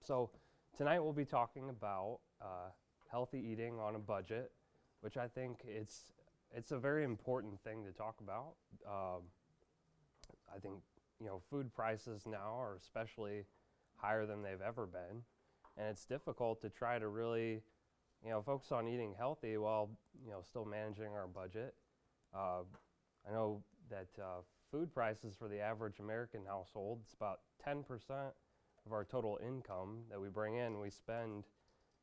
So tonight we'll be talking about healthy eating on a budget, which I think it's a very important thing to talk about. I think food prices now are especially higher than they've ever been, and it's difficult to try to really focus on eating healthy while still managing our budget. I know that food prices for the average American household, it's about 10% of our total income that we bring in, we spend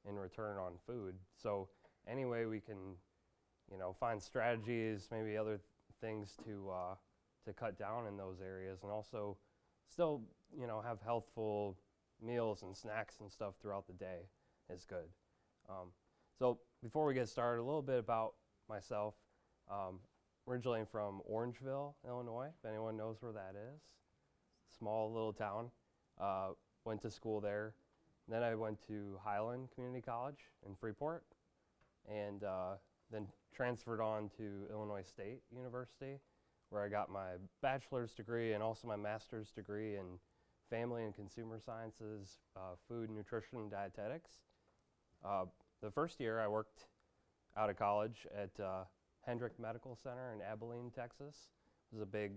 in return on food. So any way we can, find strategies, maybe other things to cut down in those areas, and also still, have healthful meals and snacks and stuff throughout the day is good. So before we get started, a little bit about myself. Originally from Orangeville, Illinois, if anyone knows where that is. Small little town. Went to school there. Then I went to Highland Community College in Freeport, and then transferred on to Illinois State University, where I got my bachelor's degree and also my master's degree in family and consumer sciences, food, nutrition, and dietetics. The first year I worked out of college at Hendrick Medical Center in Abilene, Texas. It was a big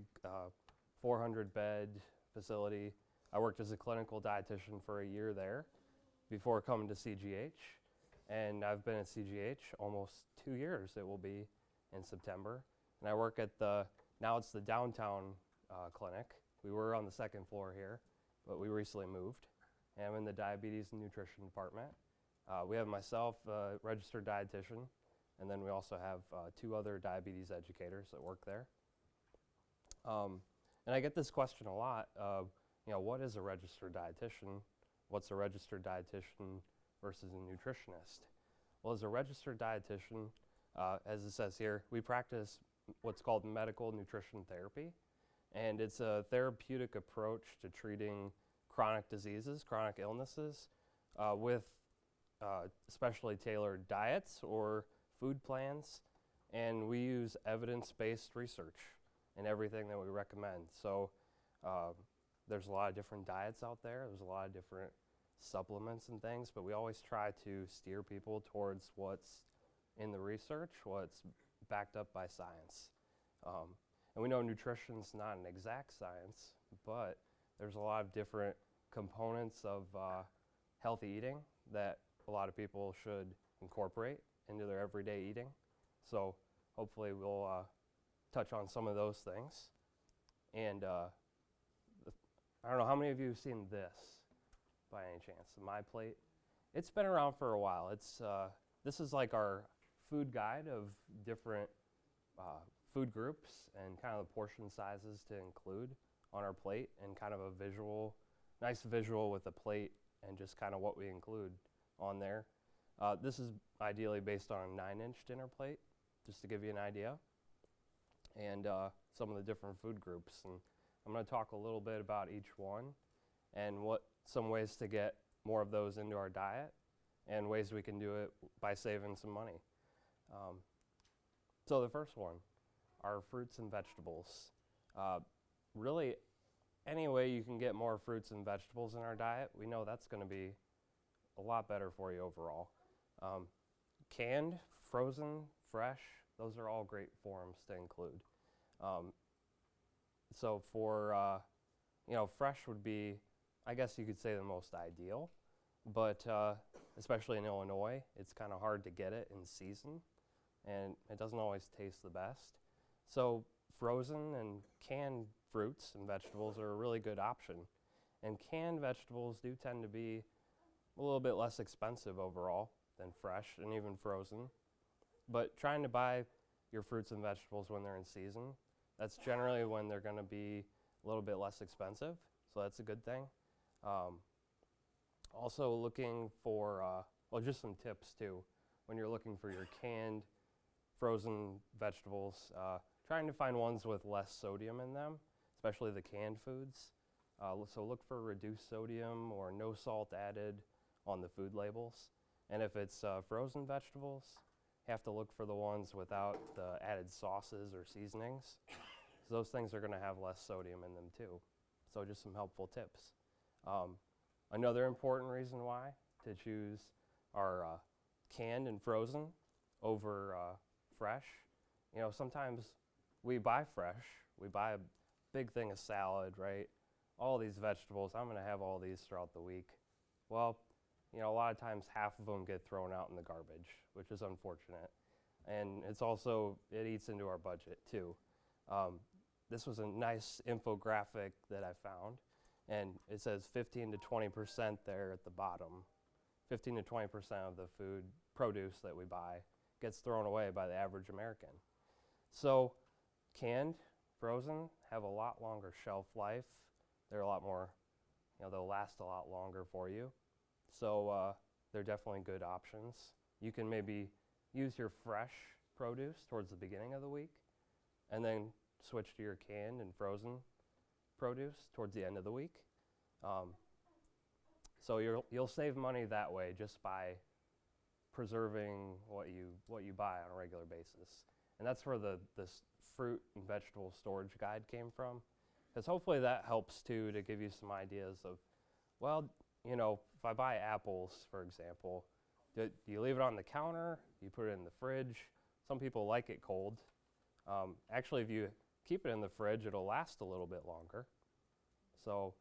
400-bed facility. I worked as a clinical dietitian for a year there before coming to CGH, and I've been at CGH almost 2 years. It will be in September, and I work at now it's the downtown clinic. We were on the second floor here, but we recently moved, and I'm in the diabetes and nutrition department. We have myself, a registered dietitian, and then we also have 2 other diabetes educators that work there. And I get this question a lot. What is a registered dietitian? What's a registered dietitian versus a nutritionist? Well, as a registered dietitian, as it says here, we practice what's called medical nutrition therapy, and it's a therapeutic approach to treating chronic diseases, chronic illnesses, with especially tailored diets or food plans, and we use evidence-based research in everything that we recommend. So there's a lot of different diets out there. There's a lot of different supplements and things, but we always try to steer people towards what's in the research, what's backed up by science. And we know nutrition's not an exact science, but there's a lot of different components of healthy eating that a lot of people should incorporate into their everyday eating. So hopefully we'll touch on some of those things. And I don't know how many of you have seen this by any chance, My Plate. It's been around for a while. This is like our food guide of different food groups and kind of the portion sizes to include on our plate, and kind of a nice visual with a plate and just kind of what we include on there. This is ideally based on a 9-inch dinner plate, just to give you an idea, and some of the different food groups. And I'm going to talk a little bit about each one and some ways to get more of those into our diet and ways we can do it by saving some money. So the first one, our fruits and vegetables. Really, any way you can get more fruits and vegetables in our diet, we know that's going to be a lot better for you overall. Canned, frozen, fresh, those are all great forms to include. So for, fresh would be, I guess you could say, the most ideal, but especially in Illinois, it's kind of hard to get it in season, and it doesn't always taste the best. So frozen and canned fruits and vegetables are a really good option. And canned vegetables do tend to be a little bit less expensive overall than fresh and even frozen. But trying to buy your fruits and vegetables when they're in season, that's generally when they're going to be a little bit less expensive, so that's a good thing. Also looking for, just some tips too. When you're looking for your canned, frozen vegetables, trying to find ones with less sodium in them, especially the canned foods. So look for reduced sodium or no salt added on the food labels. And if it's frozen vegetables, you have to look for the ones without the added sauces or seasonings. Those things are going to have less sodium in them too. So just some helpful tips. Another important reason why to choose our canned and frozen over fresh. Sometimes we buy fresh. We buy a big thing of salad, right? All these vegetables. I'm going to have all these throughout the week. Well, a lot of times half of them get thrown out in the garbage, which is unfortunate. And it eats into our budget too. This was a nice infographic that I found, and it says 15 to 20% there at the bottom. 15 to 20% of the food produce that we buy gets thrown away by the average American. So canned, frozen have a lot longer shelf life. They're a lot more, they'll last a lot longer for you. So they're definitely good options. You can maybe use your fresh produce towards the beginning of the week and then switch to your canned and frozen produce towards the end of the week. So you'll save money that way just by preserving what you buy on a regular basis. And that's where this fruit and vegetable storage guide came from. Because hopefully that helps too, to give you some ideas of, well, if I buy apples, for example, do you leave it on the counter? Do you put it in the fridge? Some people like it cold. Actually, if you keep it in the fridge, it'll last a little bit longer. So,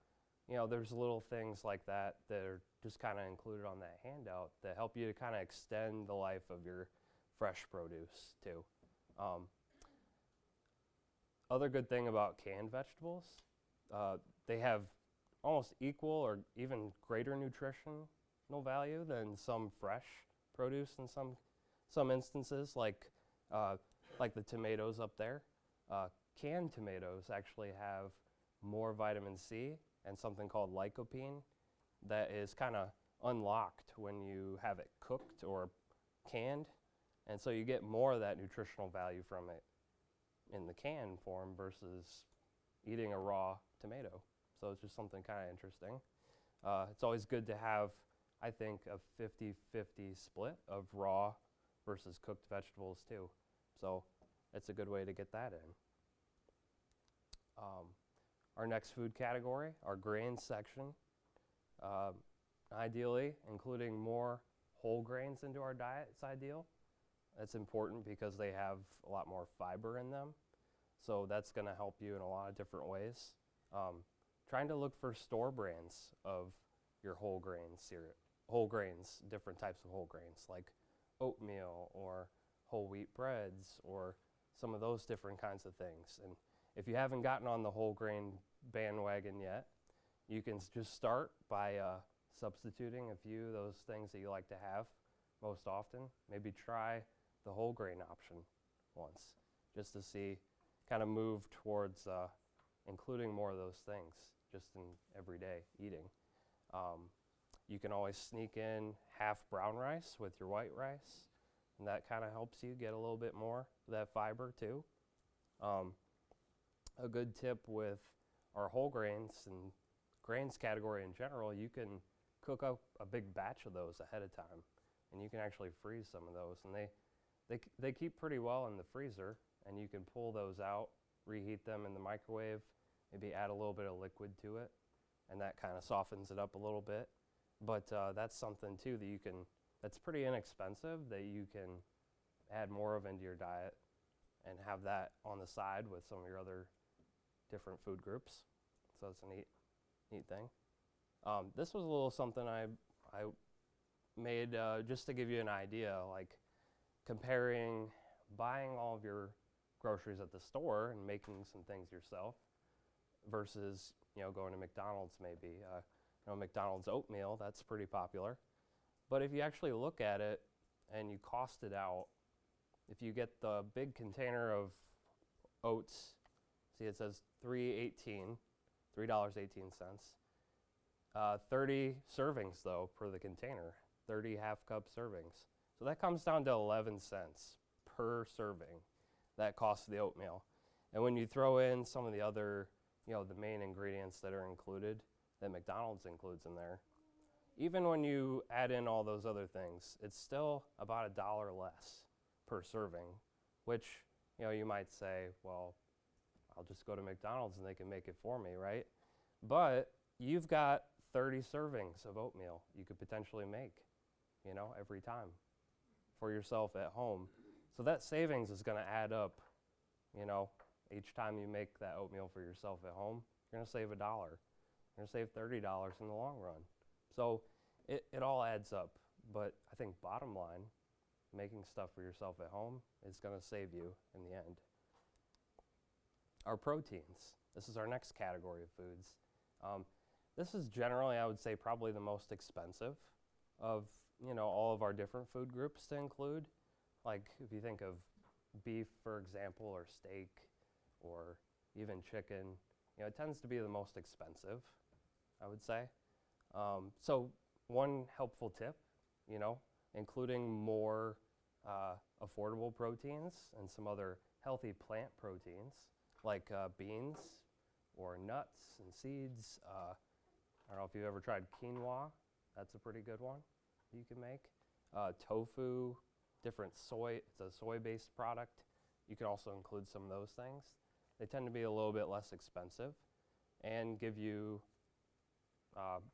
there's little things like that that are just kind of included on that handout that help you to kind of extend the life of your fresh produce too. Other good thing about canned vegetables, they have almost equal or even greater nutritional value than some fresh produce in some instances, like the tomatoes up there. Canned tomatoes actually have more vitamin C and something called lycopene that is kind of unlocked when you have it cooked or canned, and so you get more of that nutritional value from it in the canned form versus eating a raw tomato. So it's just something kind of interesting. It's always good to have, I think, a 50-50 split of raw versus cooked vegetables too. So it's a good way to get that in. Our next food category, our grains section. Ideally, including more whole grains into our diet is ideal. That's important because they have a lot more fiber in them. So that's going to help you in a lot of different ways. Trying to look for store brands of your whole grain cereal, different types of whole grains like oatmeal or whole wheat breads or some of those different kinds of things. And if you haven't gotten on the whole grain bandwagon yet, you can just start by substituting a few of those things that you like to have most often. Maybe try the whole grain option once just to see, kind of move towards including more of those things just in everyday eating. You can always sneak in half brown rice with your white rice, and that kind of helps you get a little bit more of that fiber too. A good tip with our whole grains and grains category in general, you can cook up a big batch of those ahead of time, and you can actually freeze some of those, and they keep pretty well in the freezer, and you can pull those out, reheat them in the microwave, maybe add a little bit of liquid to it, and that kind of softens it up a little bit. But that's something too that that's pretty inexpensive, that you can add more of into your diet and have that on the side with some of your other different food groups. So it's a neat thing. This was a little something I made just to give you an idea, like comparing buying all of your groceries at the store and making some things yourself versus going to McDonald's maybe. McDonald's oatmeal, that's pretty popular. But if you actually look at it and you cost it out, if you get the big container of oats, see it says $3.18. 30 servings though per the container, 30 half-cup servings. So that comes down to 11 cents per serving. That costs the oatmeal. And when you throw in some of the other, the main ingredients that are included, that McDonald's includes in there, even when you add in all those other things, it's still about $1 less per serving, which, you might say, well, I'll just go to McDonald's and they can make it for me, right? But you've got 30 servings of oatmeal you could potentially make, every time for yourself at home. So that savings is going to add up, each time you make that oatmeal for yourself at home, you're going to save $1. You're going to save $30 in the long run. So it all adds up. But I think bottom line, making stuff for yourself at home is going to save you in the end. Our proteins. This is our next category of foods. This is generally, I would say, probably the most expensive of, all of our different food groups to include. Like if you think of beef, for example, or steak, or even chicken, it tends to be the most expensive, I would say. So one helpful tip, including more affordable proteins and some other healthy plant proteins like beans or nuts and seeds. I don't know if you've ever tried quinoa. That's a pretty good one you can make. Tofu, different soy. It's a soy-based product. You can also include some of those things. They tend to be a little bit less expensive and give you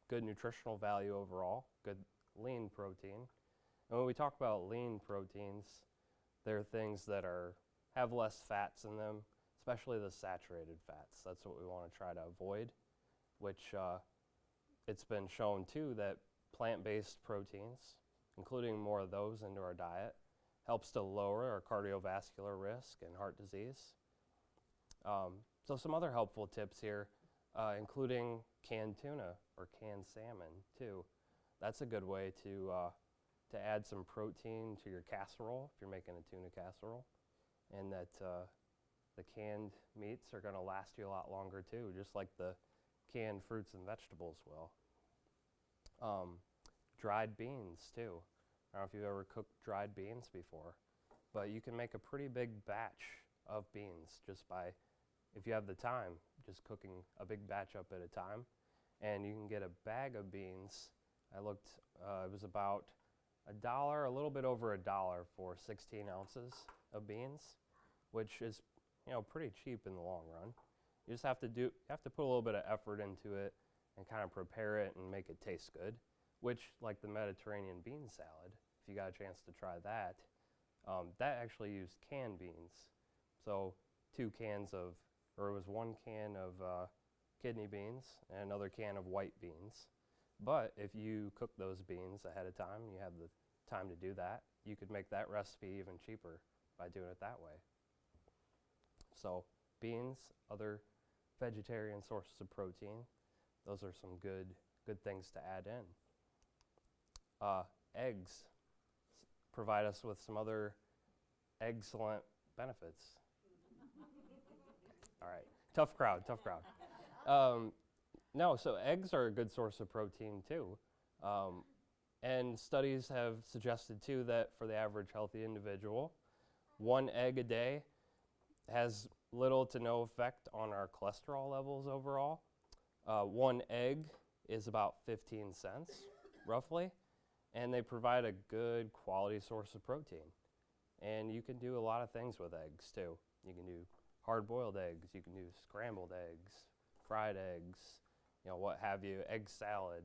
good nutritional value overall, good lean protein. And when we talk about lean proteins, they're things that have less fats in them, especially the saturated fats. That's what we want to try to avoid, which it's been shown too that plant-based proteins, including more of those into our diet, helps to lower our cardiovascular risk and heart disease. So some other helpful tips here, including canned tuna or canned salmon too. That's a good way to add some protein to your casserole if you're making a tuna casserole, and that the canned meats are going to last you a lot longer too, just like the canned fruits and vegetables will. Dried beans too. I don't know if you've ever cooked dried beans before, but you can make a pretty big batch of beans just by, if you have the time, just cooking a big batch up at a time. And you can get a bag of beans. I looked, it was about $1, a little bit over $1 for 16 ounces of beans, which is, pretty cheap in the long run. You just have to put a little bit of effort into it and kind of prepare it and make it taste good, which, like the Mediterranean bean salad, if you got a chance to try that, that actually used canned beans. So 2 cans of, or it was 1 can of kidney beans and another can of white beans. But if you cook those beans ahead of time, you have the time to do that, you could make that recipe even cheaper by doing it that way. So beans, other vegetarian sources of protein, those are some good things to add in. Eggs provide us with some other egg-cellent benefits. All right, tough crowd. No, so eggs are a good source of protein too. And studies have suggested too that for the average healthy individual, 1 egg a day has little to no effect on our cholesterol levels overall. 1 egg is about 15 cents, roughly, and they provide a good quality source of protein. And you can do a lot of things with eggs too. You can do hard-boiled eggs, you can do scrambled eggs, fried eggs, what have you, egg salad.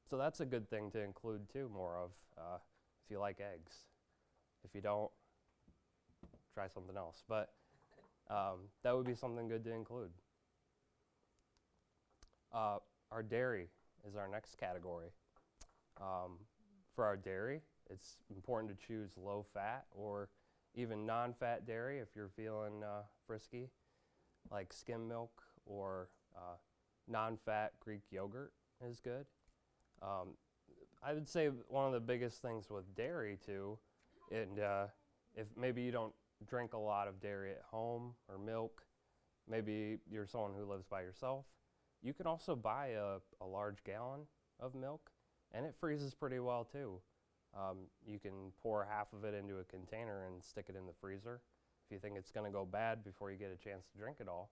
So that's a good thing to include too, more of, if you like eggs. If you don't, try something else. But that would be something good to include. Our dairy is our next category. For our dairy, it's important to choose low-fat or even non-fat dairy if you're feeling frisky, like skim milk or non-fat Greek yogurt is good. I would say one of the biggest things with dairy too, and if maybe you don't drink a lot of dairy at home or milk, maybe you're someone who lives by yourself, you can also buy a large gallon of milk, and it freezes pretty well too. You can pour half of it into a container and stick it in the freezer. If you think it's going to go bad before you get a chance to drink it all,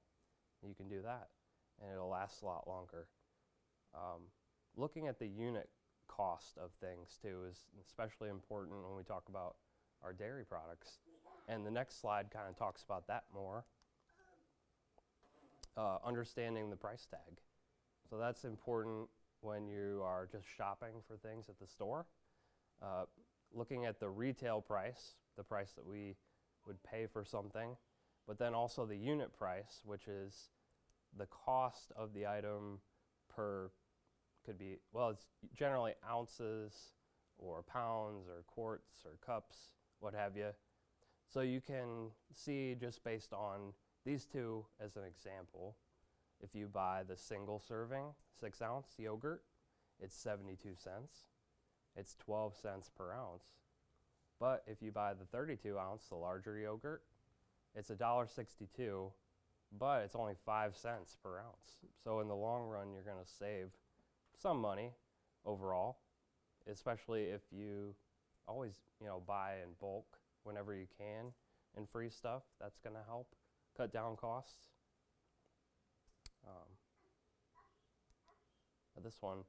you can do that, and it'll last a lot longer. Looking at the unit cost of things too is especially important when we talk about our dairy products. And the next slide kind of talks about that more. Understanding the price tag. So that's important when you are just shopping for things at the store. Looking at the retail price, the price that we would pay for something, but then also the unit price, which is the cost of the item per, could be, well, it's generally ounces or pounds or quarts or cups, what have you. So you can see just based on these two as an example, if you buy the single serving 6-ounce yogurt, it's 72 cents. It's 12 cents per ounce. But if you buy the 32-ounce, the larger yogurt, it's $1.62, but it's only 5 cents per ounce. So in the long run, you're going to save some money overall, especially if you always, buy in bulk whenever you can and free stuff. That's going to help cut down costs. This one.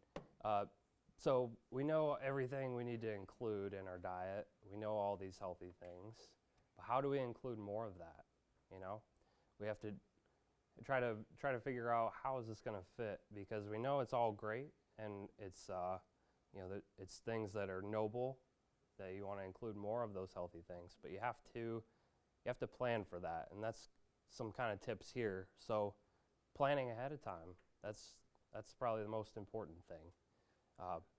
So we know everything we need to include in our diet. We know all these healthy things. But how do we include more of that? We have to try to figure out how is this going to fit, because we know it's all great and it's it's things that are noble that you want to include more of those healthy things. But you have to plan for that, and that's some kind of tips here. So planning ahead of time, that's probably the most important thing.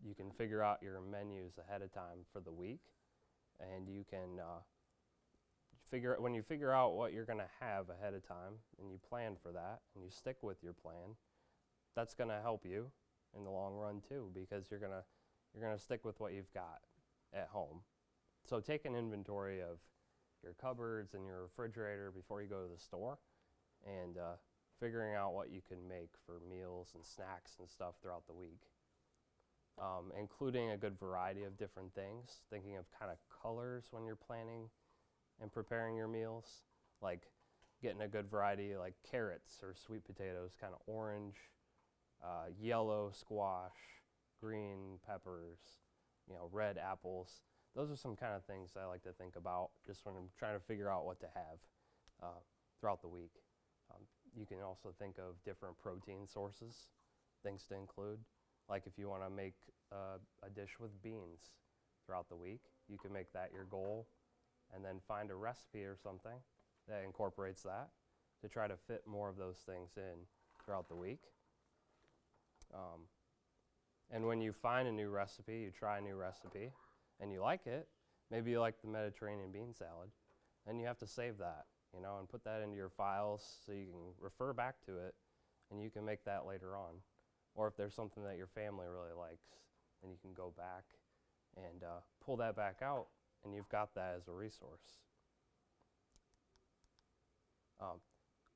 You can figure out your menus ahead of time for the week, and you can when you figure out what you're going to have ahead of time and you plan for that and you stick with your plan, that's going to help you in the long run too, because you're going to stick with what you've got at home. So take an inventory of your cupboards and your refrigerator before you go to the store, and figuring out what you can make for meals and snacks and stuff throughout the week. Including a good variety of different things, thinking of kind of colors when you're planning and preparing your meals, like getting a good variety like carrots or sweet potatoes, kind of orange, yellow squash, green peppers, red apples. Those are some kind of things I like to think about just when I'm trying to figure out what to have throughout the week. You can also think of different protein sources, things to include. Like if you want to make a dish with beans throughout the week, you can make that your goal and then find a recipe or something that incorporates that to try to fit more of those things in throughout the week. And when you find a new recipe, you try a new recipe, and you like it, maybe you like the Mediterranean bean salad, and you have to save that, and put that into your files so you can refer back to it, and you can make that later on. Or if there's something that your family really likes, then you can go back and pull that back out, and you've got that as a resource.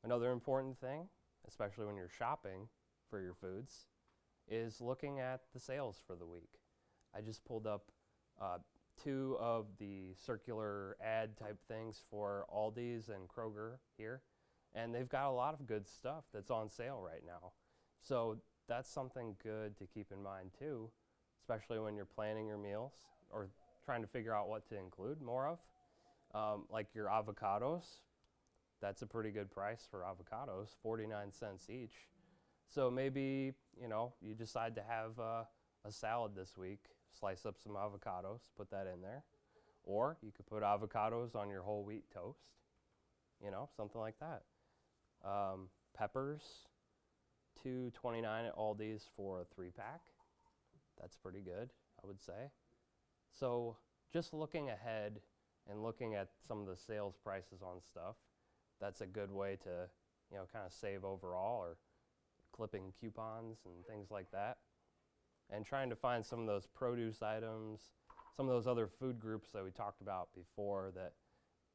Another important thing, especially when you're shopping for your foods, is looking at the sales for the week. I just pulled up 2 of the circular ad type things for Aldi's and Kroger here, and they've got a lot of good stuff that's on sale right now. So that's something good to keep in mind too, especially when you're planning your meals or trying to figure out what to include more of. Like your avocados, that's a pretty good price for avocados, 49 cents each. So maybe, you decide to have a salad this week, slice up some avocados, put that in there. Or you could put avocados on your whole wheat toast, something like that. Peppers, $2.29 at Aldi's for a 3-pack. That's pretty good, I would say. So just looking ahead and looking at some of the sales prices on stuff, that's a good way to, kind of save overall, or clipping coupons and things like that. And trying to find some of those produce items, some of those other food groups that we talked about before that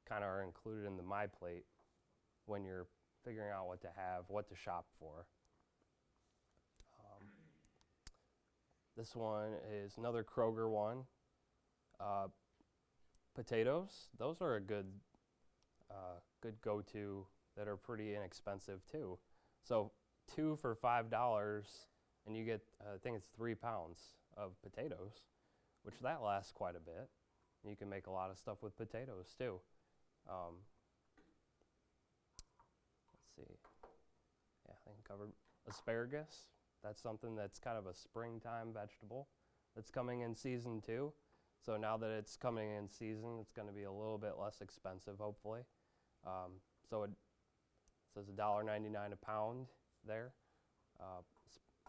kind of are included in the My Plate when you're figuring out what to have, what to shop for. This one is another Kroger one. Potatoes, those are a good go-to that are pretty inexpensive too. So 2 for $5, and you get, I think it's 3 pounds of potatoes, which that lasts quite a bit. You can make a lot of stuff with potatoes too. Let's see. Yeah, I think I covered asparagus, That's something that's kind of a springtime vegetable that's coming in season 2. So now that it's coming in season, it's going to be a little bit less expensive, hopefully. So it says $1.99 a pound there.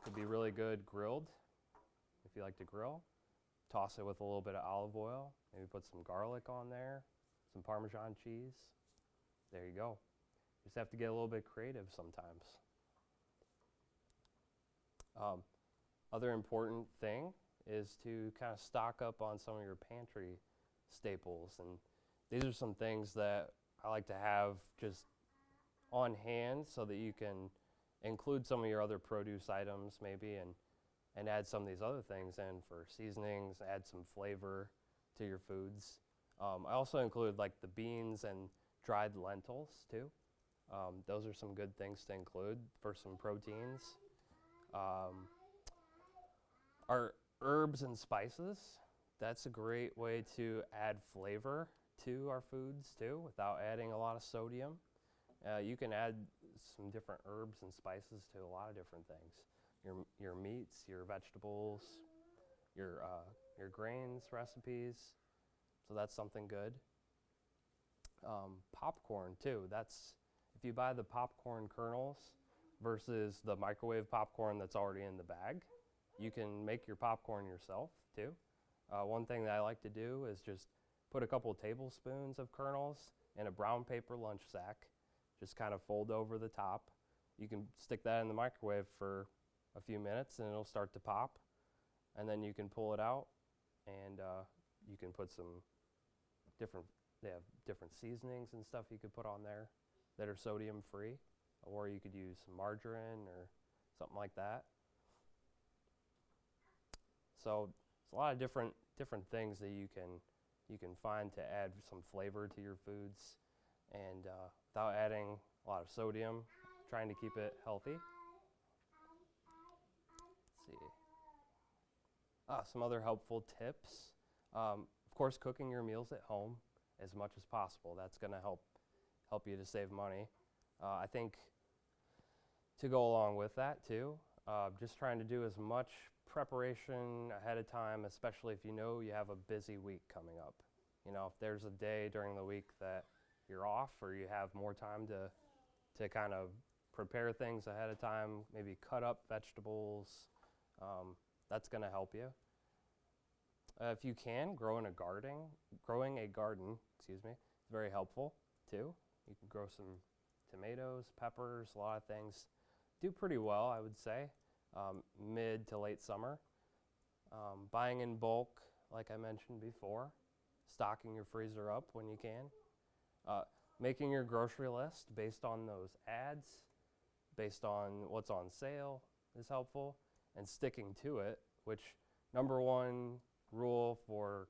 Could be really good grilled if you like to grill. Toss it with a little bit of olive oil. Maybe put some garlic on there, some Parmesan cheese. There you go. You just have to get a little bit creative sometimes. Other important thing is to kind of stock up on some of your pantry staples. And these are some things that I like to have just on hand so that you can include some of your other produce items maybe and add some of these other things in for seasonings, add some flavor to your foods. I also include like the beans and dried lentils too. Those are some good things to include for some proteins. Our herbs and spices, that's a great way to add flavor to our foods too without adding a lot of sodium. You can add some different herbs and spices to a lot of different things. Your meats, your vegetables, your grains recipes. So that's something good. Popcorn too. That's if you buy the popcorn kernels versus the microwave popcorn that's already in the bag, you can make your popcorn yourself too. One thing that I like to do is just put a couple tablespoons of kernels in a brown paper lunch sack, just kind of fold over the top. You can stick that in the microwave for a few minutes and it'll start to pop, and then you can pull it out and you can put some they have different seasonings and stuff you could put on there that are sodium free, or you could use some margarine or something like that. So it's a lot of different things that you can find to add some flavor to your foods and without adding a lot of sodium, trying to keep it healthy. Let's see. Some other helpful tips. Of course, cooking your meals at home as much as possible. That's going to help you to save money. I think to go along with that too, just trying to do as much preparation ahead of time, especially if you know you have a busy week coming up. You know, if there's a day during the week that you're off or you have more time to kind of prepare things ahead of time, maybe cut up vegetables, that's going to help you. If you can, growing a garden, is very helpful too. You can grow some tomatoes, peppers, a lot of things. Do pretty well, I would say, mid to late summer. Buying in bulk, like I mentioned before. Stocking your freezer up when you can. Making your grocery list based on those ads, based on what's on sale is helpful, and sticking to it, which number one rule for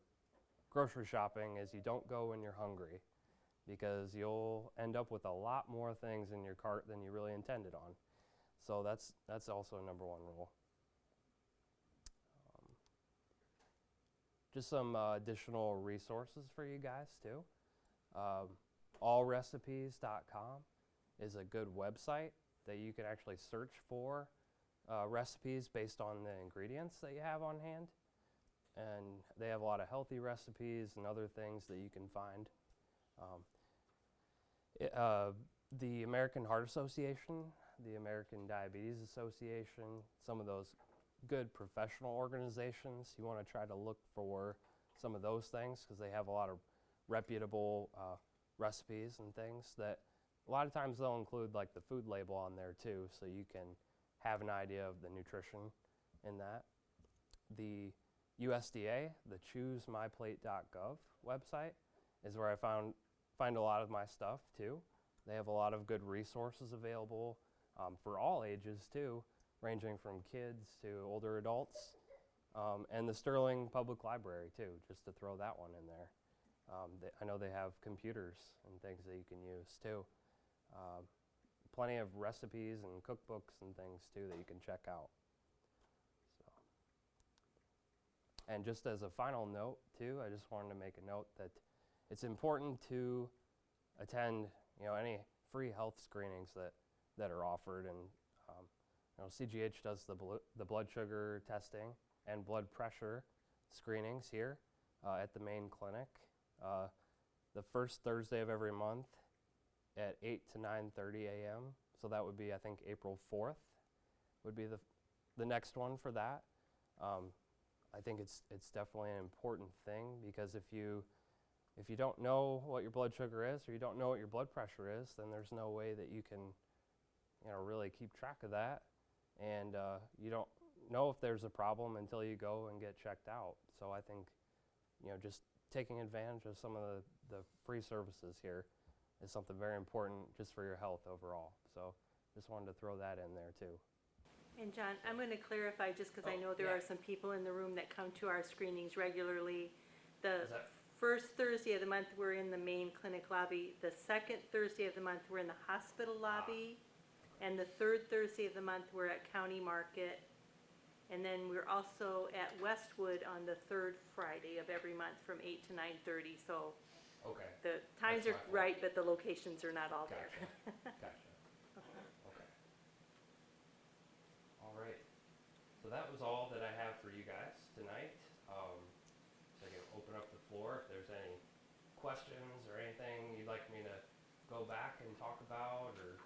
grocery shopping is you don't go when you're hungry, because you'll end up with a lot more things in your cart than you really intended on. So that's also a number one rule. Just some additional resources for you guys too. Allrecipes.com is a good website that you can actually search for recipes based on the ingredients that you have on hand. And they have a lot of healthy recipes and other things that you can find. The American Heart Association, the American Diabetes Association, some of those good professional organizations, you want to try to look for some of those things because they have a lot of reputable recipes and things that a lot of times they'll include like the food label on there too, so you can have an idea of the nutrition in that. The USDA, the choosemyplate.gov website is where I find a lot of my stuff too. They have a lot of good resources available for all ages too, ranging from kids to older adults. And the Sterling Public Library too, just to throw that one in there. I know they have computers and things that you can use too. Plenty of recipes and cookbooks and things too that you can check out. And just as a final note too, I just wanted to make a note that it's important to attend, any free health screenings that are offered. And CGH does the blood sugar testing and blood pressure screenings here at the main clinic. The first Thursday of every month at 8 to 9:30 a.m. So that would be, I think, April 4th would be the next one for that. I think it's definitely an important thing, because if you don't know what your blood sugar is, or you don't know what your blood pressure is, then there's no way that you can really keep track of that, and you don't know if there's a problem until you go and get checked out. So I think just taking advantage of some of the free services here is something very important just for your health overall. So just wanted to throw that in there too. And John, I'm going to clarify, just because I know there are some people in the room that come to our screenings regularly. The first Thursday of the month, we're in the main clinic lobby. The second Thursday of the month, we're in the hospital lobby. And the third Thursday of the month, we're at County Market. And then we're also at Westwood on the third Friday of every month from 8 to 9:30. So Okay. the times are right, but the locations are not all there. Gotcha. Okay. All right. So that was all that I have for you guys tonight. So I can open up the floor if there's any questions or anything you'd like me to go back and talk about or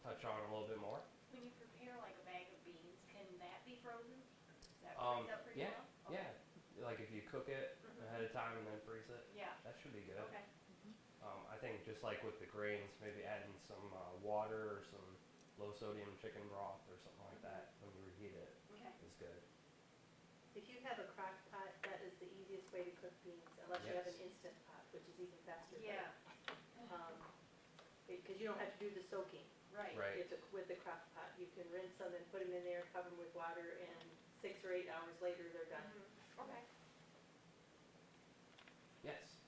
touch on a little bit more. When you prepare like a bag of beans, can that be frozen? Does that freeze up pretty well? Okay. Yeah. Like if you cook it ahead of time and then freeze it, Yeah. that should be good. Okay. I think just like with the grains, maybe adding some water or some low sodium chicken broth or something like that when you reheat it Okay. is good. If you have a crock pot, that is the easiest way to cook beans, unless you have an Yes. instant pot, which is even faster. Yeah. Because you don't have to do the soaking Right. Right. with the crock pot. You can rinse them and put them in there, cover them with water, and 6 or 8 hours later, they're done. Okay.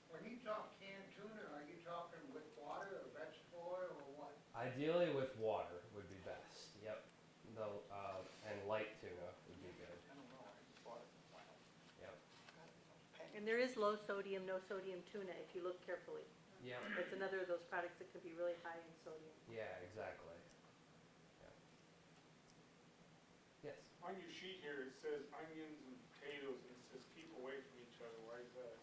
When you talk canned tuna, are you talking with water or vegetable oil or what? Ideally with water would be best. Yep. And light tuna would be good. I don't know, I just bought it from Wild. Yep. And there is low sodium, no sodium tuna if you look carefully. Yep. It's another of those products that could be really high in sodium. Yeah, exactly. Yeah. Yes. On your sheet here, it says onions and potatoes, and it says keep away from each other. Why is that?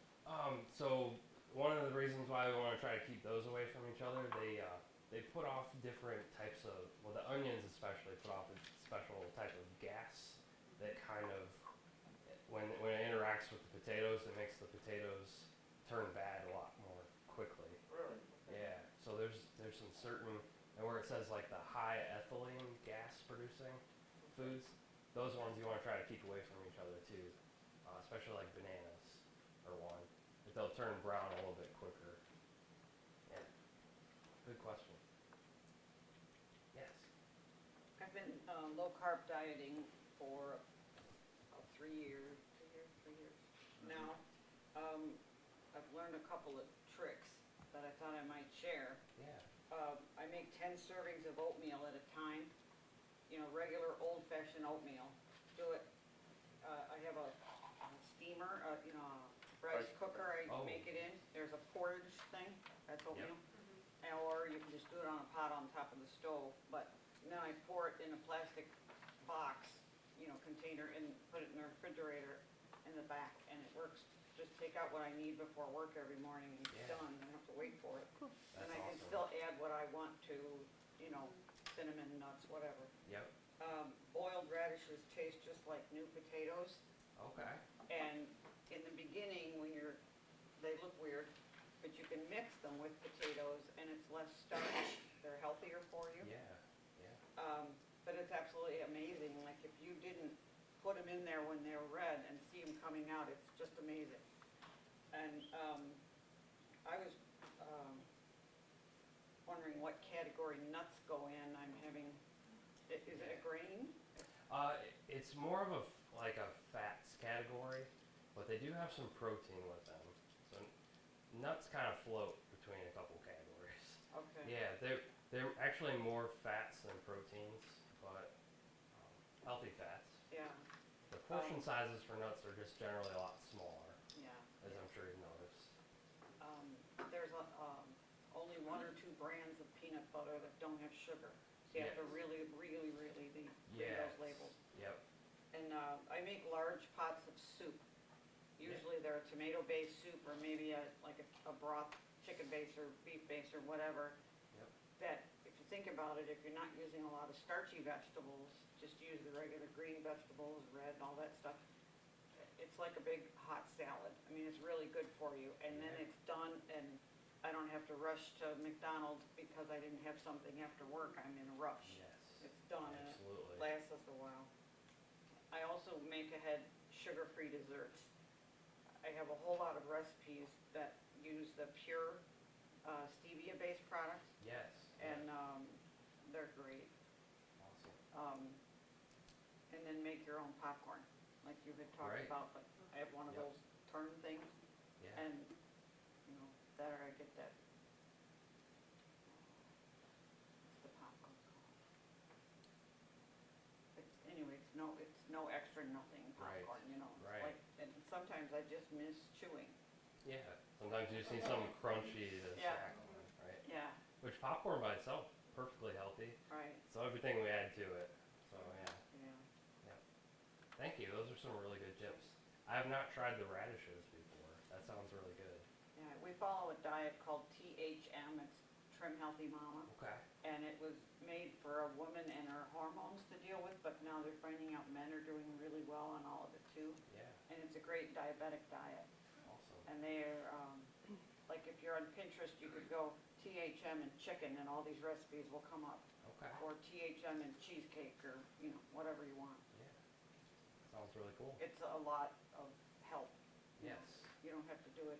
So one of the reasons why we want to try to keep those away from each other, they put off different types of, well, the onions especially put off a special type of gas that kind of, when it interacts with the potatoes, it makes the potatoes turn bad a lot more quickly. Really? Yeah. So there's some certain, and where it says like the high ethylene gas producing foods, those ones you want to try to keep away from each other too, especially like bananas are one. But they'll turn brown a little bit quicker. Yeah. Good question. Yes. I've been low carb dieting for about 3 years, 3 years now. I've learned a couple of tricks that I thought I might share. Yeah. I make 10 servings of oatmeal at a time, regular old-fashioned oatmeal. Do it, I have a steamer, rice cooker I Oh. make it in. There's a porridge thing, that's oatmeal. Or you can just do it on a pot on top of the stove, but then I pour it in a plastic box, container, and put it in the refrigerator in the back, and it works. Just take out what I need before work every morning, and it's Yeah. done, I don't have to wait for it. That's And I can awesome. still add what I want to, cinnamon, nuts, whatever. Yep. Boiled radishes taste just like new potatoes, Okay. and in the beginning, they look weird, but you can mix them with potatoes, and it's less starch, they're healthier for you. Yeah. Yeah. But it's absolutely amazing, like if you didn't put them in there when they were red and see them coming out, it's just amazing. And I was wondering what category nuts go in. I'm having, is it a grain? It's more of like a fats category, but they do have some protein with them. So nuts kind of float between a couple categories. Okay. Yeah, they're actually more fats than proteins, but healthy fats. Yeah, The portion sizes for nuts are just generally a lot smaller, yeah. as I'm sure you've noticed. There's only 1 or 2 brands of peanut butter that don't have sugar. So you have to Yes. really, really, really be Yeah, I make large pots of soup. Usually they're a tomato-based soup or maybe a broth, chicken base or beef base or whatever. Yep. That, if you think about it, if you're not using a lot of starchy vegetables, just use the regular green vegetables, red and all that stuff. It's like a big hot salad. I mean, it's really good for you. And then Yeah. it's done and I don't have to rush to McDonald's because I didn't have something after work. I'm in a rush. Yes. It's done and it Absolutely. lasts us a while. I also make ahead sugar-free desserts. I have a whole lot of recipes that use the pure stevia-based products, Yes. and they're great. Awesome. And then make your own popcorn, like you had talked Right. about, but I have one of Yep. those turn things, Yeah. and, that or I get that, what's the popcorn called? Anyway, it's no extra nothing Right. popcorn, it's Right. like, and sometimes I just miss chewing. Yeah. Sometimes you just need something crunchy to Yeah. snack on, right? Yeah, Which popcorn by itself, perfectly healthy. right, So everything we add to it. So yeah. yeah. Thank you. Those are some really good tips. I have not tried the radishes before. That sounds really good. Yeah, we follow a diet called THM, it's Trim Healthy Mama, Okay. and it was made for a woman and her hormones to deal with, but now they're finding out men are doing really well on all of it too. Yeah. And it's a great diabetic diet. Awesome. And they're, like if you're on Pinterest, you could go THM and chicken and all these recipes will come up. Okay. Or THM and cheesecake or, whatever you want. Yeah. Sounds really cool. It's a lot of help. Yes. You don't have to do it,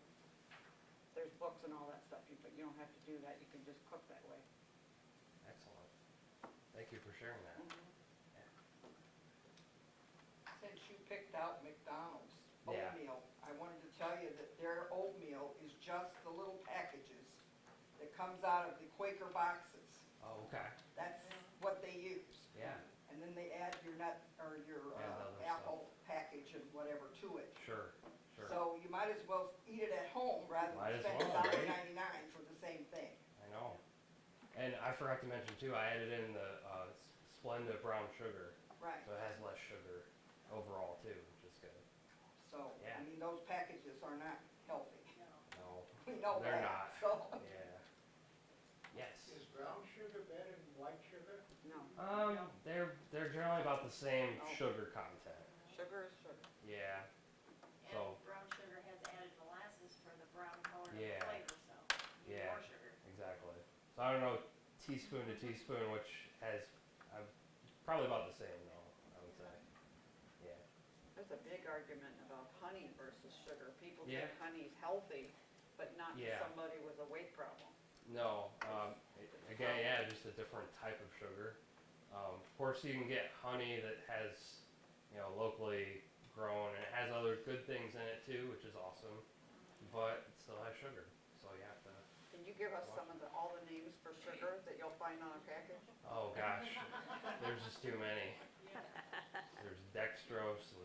there's books and all that stuff, but you don't have to do that, you can just cook that way. Excellent. Thank you for sharing that. Since you picked out McDonald's Yeah. oatmeal, I wanted to tell you that their oatmeal is just the little packages that comes out of the Quaker boxes. Oh, okay. That's what they use. Yeah. And then they add your nut, or your Add other apple package and whatever to it. Sure. Sure. So you might as well eat it at home rather Might than as spend well, right? $1.99 for the same thing. I know. And I forgot to mention too, I added in the Splenda brown sugar, Right. so it has less sugar overall too, which is good. So, Yeah. I mean, those packages are not healthy. No. We know They're that. not. So, Yeah. Yes. Is brown sugar better than white sugar? No, They're generally about the same Oh. sugar content. sugar is sugar. Yeah. And So- brown sugar has added molasses for the brown color of the Yeah. flavor, so you need Yeah. more sugar. Exactly. So I don't know, teaspoon to teaspoon, which has probably about the same though, I would say. Yeah. There's a big argument about honey versus sugar. People Yeah. think honey's healthy, but not to Yeah. somebody with a weight problem. No. Again, yeah, just a different type of sugar. Of course, you can get honey that has, locally grown, and it has other good things in it too, which is awesome. But it still has sugar, so you have to. Can you give us all the names for sugar that you'll find on a package? Oh gosh, there's just too many. There's dextrose and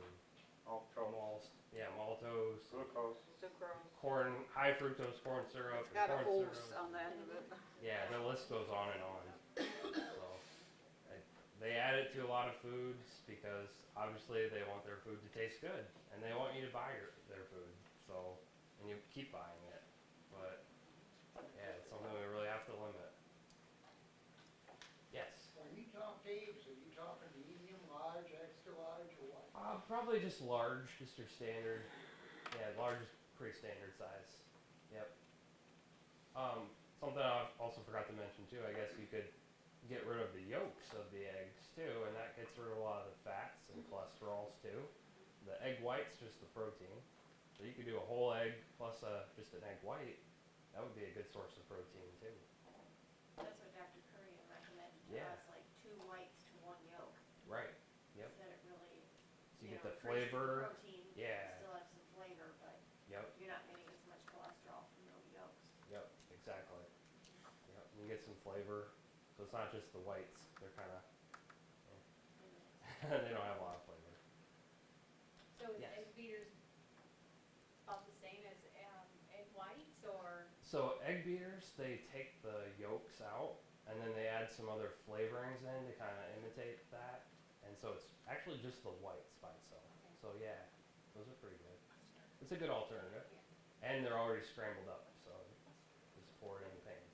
maltose, Glucose. Sucrose. high fructose corn syrup, It's got a and corn hose syrup. on the end of it. Yeah, the list goes on and on. So they add it to a lot of foods because obviously they want their food to taste good, and they want you to buy their food. So, and you keep buying it. But yeah, it's something we really have to limit. Yes. When you talk to eggs, are you talking medium, large, extra large, or what? Probably just large, just your standard. Yeah, large is pretty standard size. Yep. Something I also forgot to mention too, I guess you could get rid of the yolks of the eggs too, and that gets rid of a lot of the fats and cholesterols too. The egg white's just the protein. So you could do a whole egg plus just an egg white. That would be a good source of protein too. That's what Dr. Curry had recommended to Yeah. us, like 2 whites to 1 yolk. Right. Yep. Said it really, So you get the increases flavor. protein, Yeah. still have some flavor, but Yep. you're not getting as much cholesterol from those yolks. Yep, exactly. Yep, you get some flavor. So it's not just the whites. They're kind of, they don't have a lot of flavor. So is Yes. egg beaters about the same as egg whites, or? So egg beaters, they take the yolks out and then they add some other flavorings in to kind of imitate that. And so it's actually just the whites by So yeah, those are pretty good. It's a good alternative, and they're already scrambled up, so just pour it in the pan.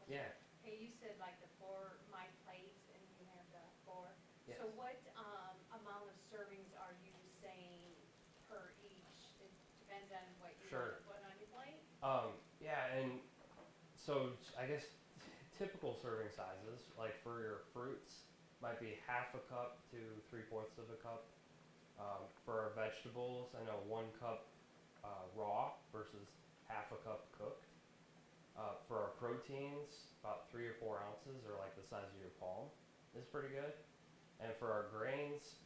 Yeah. Hey, you said like the 4 my plates and you have the 4. Yes. So what, amount of servings are you saying per each? It depends on what you Sure. want to put on your plate? Yeah, and so I guess typical serving sizes, like for your fruits, might be half a cup to 3/4 of a cup. For our vegetables, I know 1 cup raw versus half a cup cooked. For our proteins, about 3 or 4 ounces, or like the size of your palm, is pretty good. And for our grains,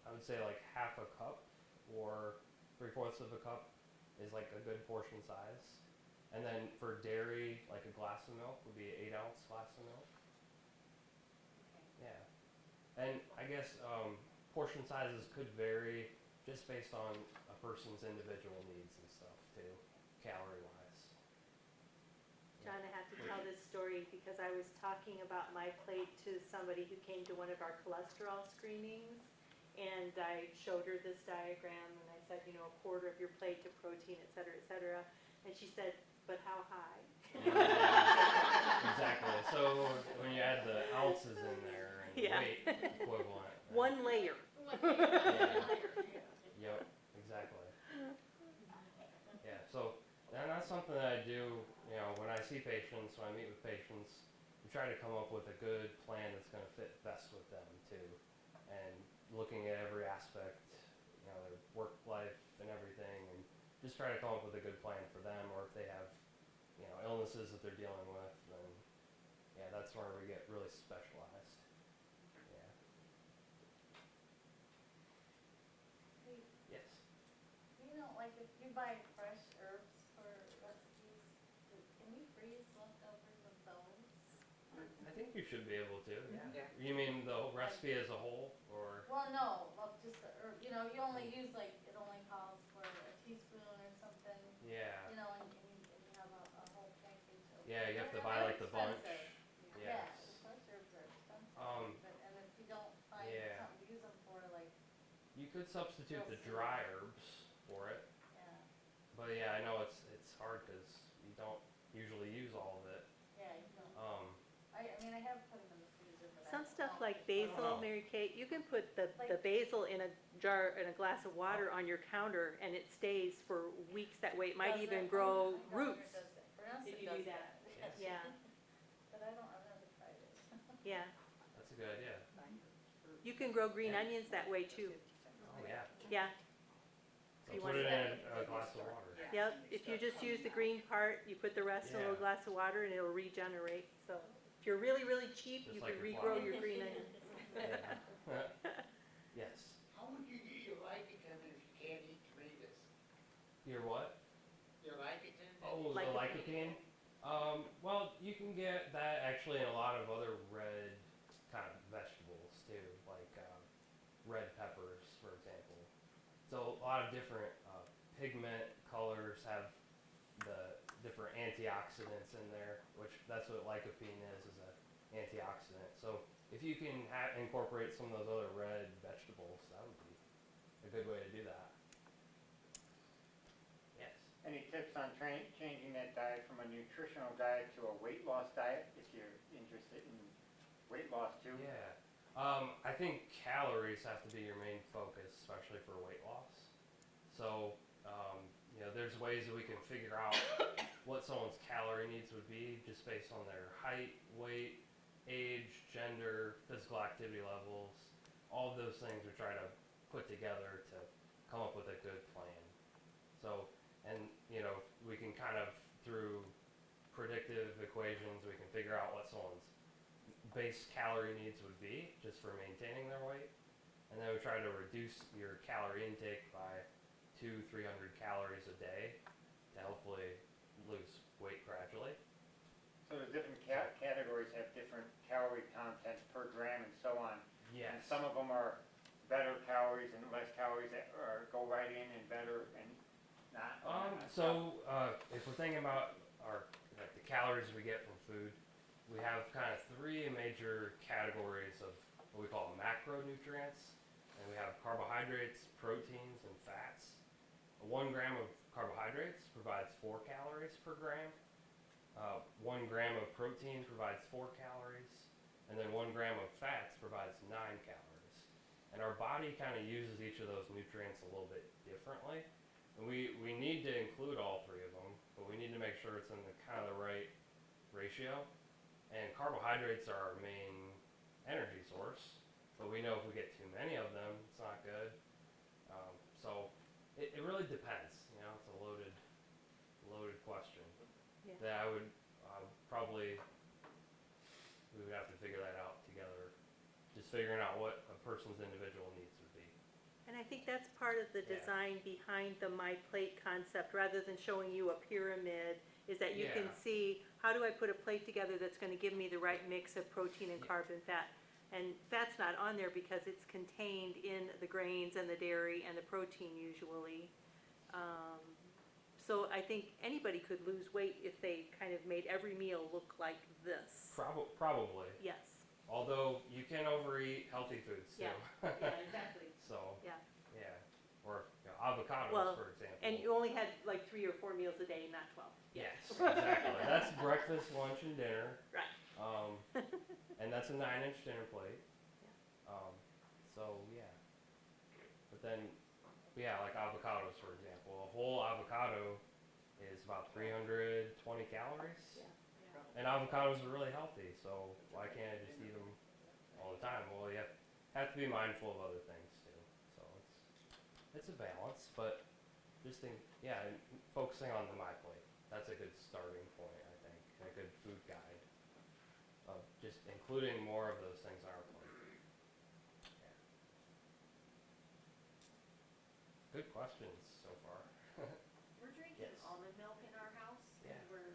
I would say like half a cup or 3/4 of a cup is like a good portion size. And then for dairy, like a glass of milk would be an 8-ounce glass of milk. Okay. Yeah. And I guess portion sizes could vary just based on a person's individual needs and stuff too, calorie-wise. John, I have to tell this story because I was talking about my plate to somebody who came to one of our cholesterol screenings. And I showed her this diagram and I said, you know, a quarter of your plate to protein, et cetera, et cetera. And she said, but how high? Exactly. So when you add the ounces in there and Yeah. weight equivalent. One layer. Yep, exactly. Yeah, so and that's something that I do, you know, when I see patients, when I meet with patients, we try to come up with a good plan that's going to fit best with them too. And looking at every aspect, you know, their work life and everything, and just try to come up with a good plan for them, or if they have, you know, illnesses that they're dealing with, then yeah, that's where we get really specialized. Yeah. Hey, Yes. you know, like if you buy fresh herbs for recipes, can you freeze leftovers of those? I think you should be able to. Yeah. Yeah. You mean the whole recipe as a whole, or? Well, no, well, just the herb, you know, you only use like, it only calls for a teaspoon or something, Yeah. you know, and you have a whole package of. Yeah, you have to They're- buy they're like the bunch. expensive. Yes. Yeah, the fresh herbs are expensive, but, and if you don't find yeah. something to use them for, like, You could substitute the Yes. dry herbs for it, yeah, but yeah, I know it's hard because you don't usually use all of it. yeah, you don't, I mean, I have put them in the freezer, but I Some don't stuff know. like I don't basil, know. Mary Kate, you can put the Like- basil in a jar, in a glass of water on your counter and it stays for weeks that way. It might Does even it? grow My daughter roots. does that. For us, if it you do does that. Yes. Yeah, But I've never tried it. yeah. That's a good idea. You can grow green Yeah. onions that way too. Oh yeah. Yeah, So You put want it that? in a glass of water. yep. If you just use the green part, you put the rest in a little Yeah. glass of water and it'll regenerate. So if you're really, really cheap, Just you like can your regrow flowers. your green onions. Yeah. Yes. How would you get your lichen if you can't eat tomatoes? Your what? Your lichen? Oh, the Lycopene. lycopene. Well, you can get that actually in a lot of other red kind of vegetables too, like red peppers, for example. So a lot of different pigment colors have the different antioxidants in there, which that's what lycopene is an antioxidant. So if you can incorporate some of those other red vegetables, that would be a good way to do that. Yes. Any tips on changing that diet from a nutritional diet to a weight loss diet if you're interested in weight loss too? Yeah. I think calories have to be your main focus, especially for weight loss. So, you know, there's ways that we can figure out what someone's calorie needs would be just based on their height, weight, age, gender, physical activity levels. All of those things we try to put together to come up with a good plan. So, and, you know, we can kind of, through predictive equations, we can figure out what someone's base calorie needs would be just for maintaining their weight. And then we try to reduce your calorie intake by 200-300 calories a day to hopefully lose weight gradually. So the different categories have different calorie content per gram and so on. Yes. And some of them are better calories and less calories that go right in and better and not. If we're thinking about like the calories we get from food, we have kind of 3 major categories of what we call macronutrients, and we have carbohydrates, proteins, and fats. 1 gram of carbohydrates provides 4 calories per gram. 1 gram of protein provides 4 calories, and then 1 gram of fats provides 9 calories. And our body kind of uses each of those nutrients a little bit differently. And we need to include all 3 of them, but we need to make sure it's in the kind of the right ratio. And carbohydrates are our main energy source, but we know if we get too many of them, it's not good. So it really depends. You know, it's a loaded question. Yeah. That I would probably, we would have to figure that out together. Just figuring out what a person's individual needs would be. And I think that's part of the Yeah. design behind the My Plate concept, rather than showing you a pyramid, is that you can Yeah. see, how do I put a plate together that's gonna give me the right mix of protein and Yeah. carb and fat? And fat's not on there because it's contained in the grains and the dairy and the protein usually. So I think anybody could lose weight if they kind of made every meal look like this. Probably. Yes, Although you can overeat healthy foods too. Yeah. yeah, exactly. So, Yeah. yeah. Or avocados, Well, for example. And you only had like 3 or 4 meals a day, not 12. Yes, exactly. That's breakfast, lunch, and dinner. Right. And that's a 9-inch dinner plate. So, yeah. But then, yeah, like avocados, for example. A whole avocado is about 320 calories. Yeah. And avocados are really healthy, so why can't I just eat them all the time? Well, you have to be mindful of other things too. So it's a balance, but just and focusing on the My Plate. That's a good starting point, I think, and a good food guide of just including more of those things on our plate. Yeah. Good questions so far. We're drinking Yes. almond milk in our house. Yeah. And we're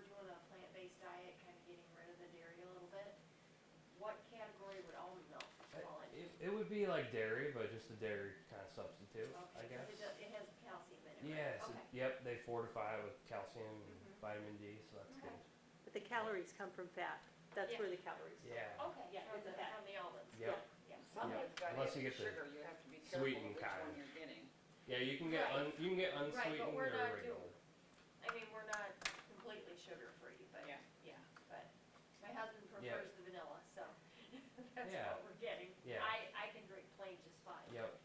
doing a plant-based diet, kind of getting rid of the dairy a little bit. What category would almond milk fall into? It would be like dairy, but just a dairy kind of substitute, I Okay, 'cause guess. it has calcium in it, right? Yes, Okay. yep, they fortify it with calcium and vitamin D, so that's Okay. good. But the calories come from fat. That's Yeah. where the calories come. Yeah. Okay, Yeah, from it's a the, fat. from the almonds. Yep. Yeah. Some of Yeah. it's got Unless you added get the sugar, you have to be careful sweetened of which kind. one you're getting. Yeah, you can get Right. you can get Right, unsweetened but or we're not regular. I mean, we're not completely sugar-free, but, Yeah. yeah, but my husband Yeah. prefers the vanilla, so that's Yeah. what we're getting. Yeah. I can drink plain just fine. Yep.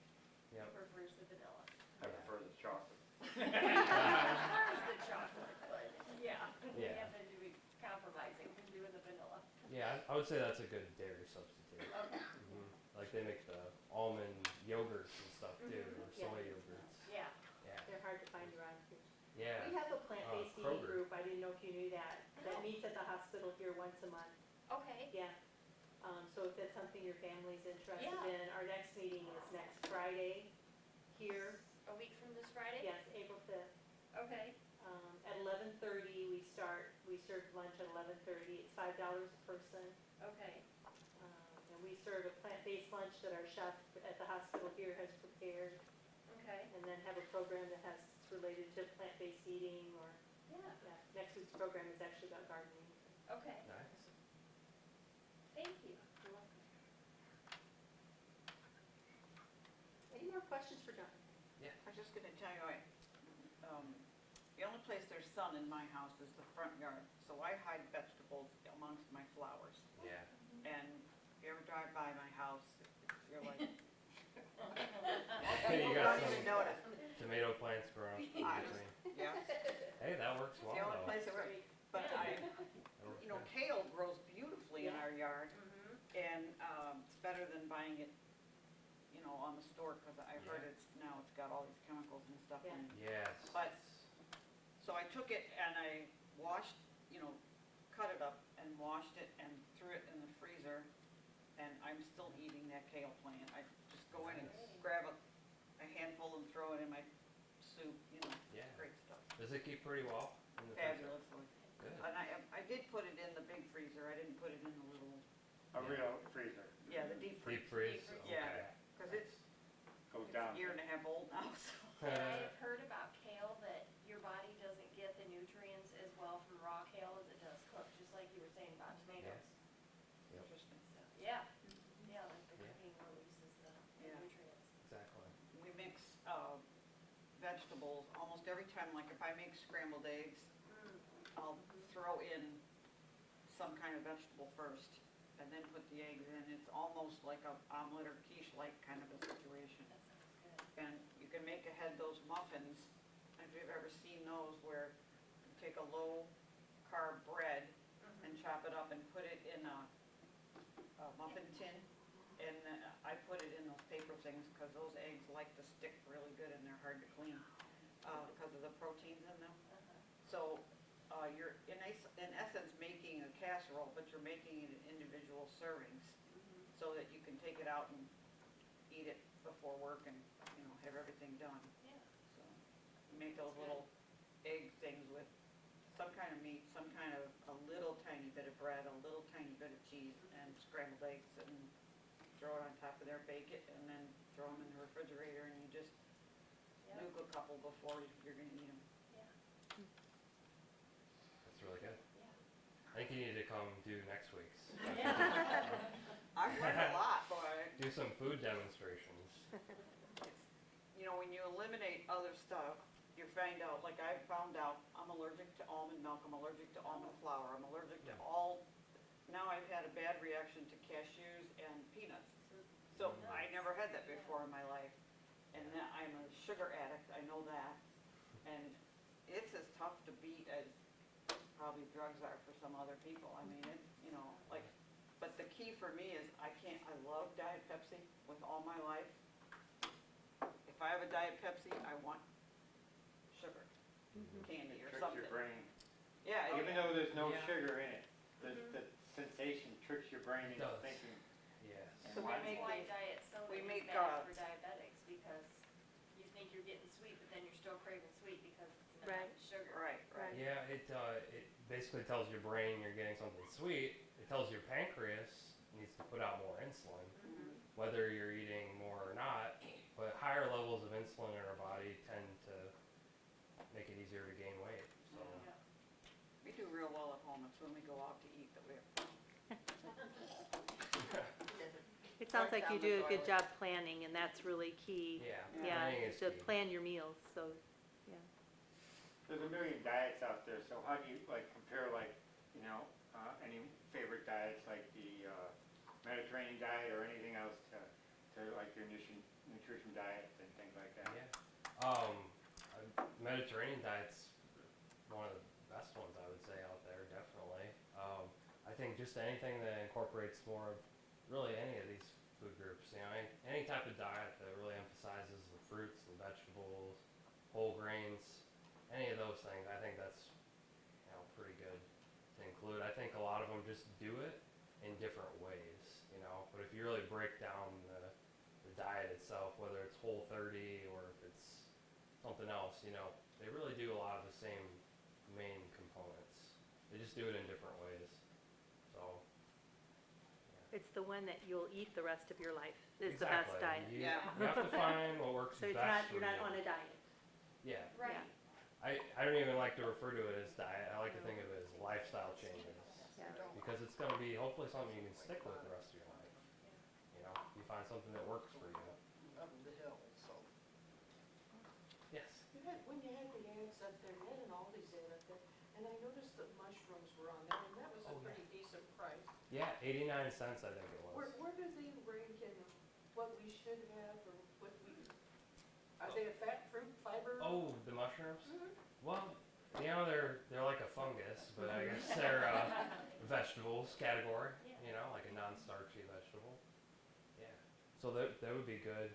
He Yep. prefers the vanilla. I prefer the chocolate. He prefers the chocolate, but, yeah, we Yeah. have been doing, compromising and doing the vanilla. Yeah, I would say that's a good dairy substitute. Okay, Like they make the almond yogurts and stuff too, or Yeah. soy yogurts. yeah. Yeah. They're hard to find around here. Yeah. We have a plant-based eating Kroger. group, I didn't know if you knew that, No. that meets at the hospital here once a month. Okay, Yeah. So if that's something your family's interested Yeah. in, our next meeting is next Friday here. a week from this Friday? Yes, April 5th. Okay, At 11:30 we start. We serve lunch at 11:30. It's $5 a person. okay, And we serve a plant-based lunch that our chef at the hospital here has prepared. okay, And then have a program that has, it's related to plant-based eating or, yeah, yeah, next week's program is actually about gardening. okay, Nice. thank you. You're welcome. Any more questions for John? I was just gonna tell you, the only place there's sun in my house is the front yard, so I hide vegetables amongst my flowers. Yeah. And if you ever drive by my house, you're like, You you got don't even some notice. tomato plants growing up in I- between. Yeah, Hey, that works it's well the only though. place where, but That works you know, good. kale grows beautifully in Yeah. our yard, Mm-hmm. and, it's better than buying it, you know, on the store, cause I heard Yeah. now it's got all these chemicals and stuff Yeah. in it. Yes. But- So I took it and I washed, cut it up and washed it and threw it in the freezer, and I'm still eating that kale plant. I just go in and Nice. grab a handful and throw it in my soup, Yeah. great stuff. Does it keep pretty well in the freezer? Fabulously. Good. And I did put it in the big freezer, I didn't put it in the little, A real freezer yeah, the deep Deep freeze. freeze? Yeah. Okay. Cause it's goes a down. year and a half old now, so. And I have heard about kale that your body doesn't get the nutrients as well from raw kale as it does cooked, just like you were saying about tomatoes. Yep. Interesting. So, yeah, yeah, almost every time, like if I make scrambled eggs, I'll throw in some kind of vegetable first and then put the eggs in. It's almost like a omelet or quiche-like kind of a situation. That sounds good. And you can make ahead those muffins, if you've ever seen those where you take a low-carb bread and chop it up and put it in a muffin tin. And I put it in those paper things because those eggs like to stick really good and they're hard to clean because of the proteins in them. So you're in essence making a casserole, but you're making it in individual servings so that you can take it out and eat it before work and, you know, have everything done. Yeah. So you make those little egg things with some kind of meat, some kind of a little tiny bit of bread, a little tiny bit of cheese, and scrambled eggs, and throw it on top of there, bake it, and then throw them in the refrigerator, and you just Yeah. nuke a couple before you're gonna eat them. That's really good. Yeah. I think you need to come do next week's. I've learned a lot, boy. Do some food demonstrations. You know, when you eliminate other stuff, you find out, like I found out, I'm allergic to almond milk, I'm allergic to almond flour, I'm allergic to all, now I've had a bad reaction to cashews and peanuts. So I never had that before in my life. And then I'm a sugar addict, I know that. And it's as tough to beat as probably drugs are for some other people. I mean, it, you know, like, but the key for me is I love Diet Pepsi with all my life. If I have a Diet Pepsi, I want sugar, candy or Tricks something. your brain. Yeah, Even though there's no Yeah. sugar in it, the sensation tricks your brain It into does. thinking. Yes. So we That's make why these- diet soda we is make, bad for diabetics, because you think you're getting sweet, but then you're still craving sweet because it's not Right. sugar. right. Yeah, it basically tells your brain you're getting something sweet. It tells your pancreas needs to put out more insulin, whether you're eating more or not. But higher levels of insulin in our body tend to make it easier to gain weight. So Yeah. We do real well at home. It's when we go out to eat that we have. It sounds Right like you down the do a good toilet. job planning, and that's really key. yeah, Yeah, planning is to key. plan your meals, so, There's a million diets out there, so how do you like compare like, you know, any favorite diets like the Mediterranean diet or anything else to like your nutrition diets and things like that? Yeah. Mediterranean diet's one of the best ones I would say out there, definitely. I think just anything that incorporates more of really any of these food groups, you know, any type of diet that really emphasizes the fruits and vegetables, whole grains, any of those things, I think that's, you know, pretty good to include. I think a lot of them just do it in different ways, you know, but if you really break down the diet itself, whether it's Whole30 or if it's something else, you know, they really do a lot of the same main components. They just do it in different ways. So, it's the one that you'll eat the rest of your life, is the best diet. You, Yeah. you have to find what works So it's best not, for you're not you. on a diet. Yeah. Right. I don't even like to refer to it as diet. I like to think of it as lifestyle changes. Yeah. Because it's going to be hopefully something you can stick with the rest of your life. You know, you find something that works for you. Up the hill, so. Yes. When you had the ads up there, you had an Aldi's ad up there, and I noticed that mushrooms were on there, and that was a Oh, yeah. pretty decent price. Yeah, 89 cents I think it was. Where do they rank in what we should have, or what we, are they a fat, fruit, fiber? Oh, the mushrooms? Well, you know, they're like a fungus, but I guess they're vegetables category, you know, like a non-starchy vegetable. Yeah. So that would be good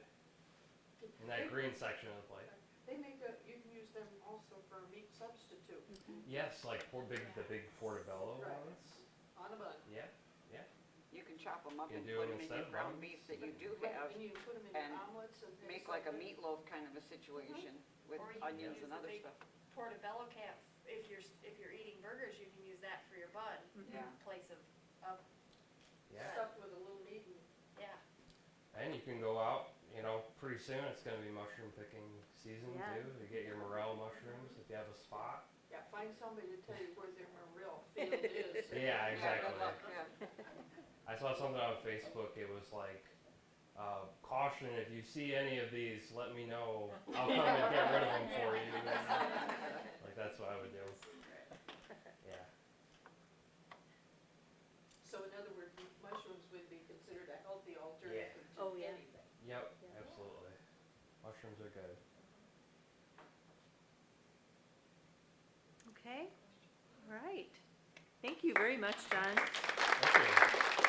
in that green section of the plate. They make you can use them also for a meat substitute, Yes, like the big portobello Right. ones. on a bun. Yeah. You can chop them up You and do put them them in instead your of ground buns. beef that you do Right, have. and you put them in and your omelets and things Make like a that. meatloaf kind of a situation with Or you can onions use and the other big- stuff. Portobello cap, if you're eating burgers, you can use that for your bun Yeah. in place of, Yeah. Stuffed with a little meat and yeah. And you can go out, you know, pretty soon it's going to be mushroom picking season Yeah. too. You get your morel mushrooms if you have a spot. yeah, find somebody to tell you where their morel field is. Yeah, exactly. good luck, yeah. I saw something on Facebook. It was like, caution, if you see any of these, let me know. I'll come and get rid of them for you. Questions are good. Okay, all right. Thank you very much, John. Thank you.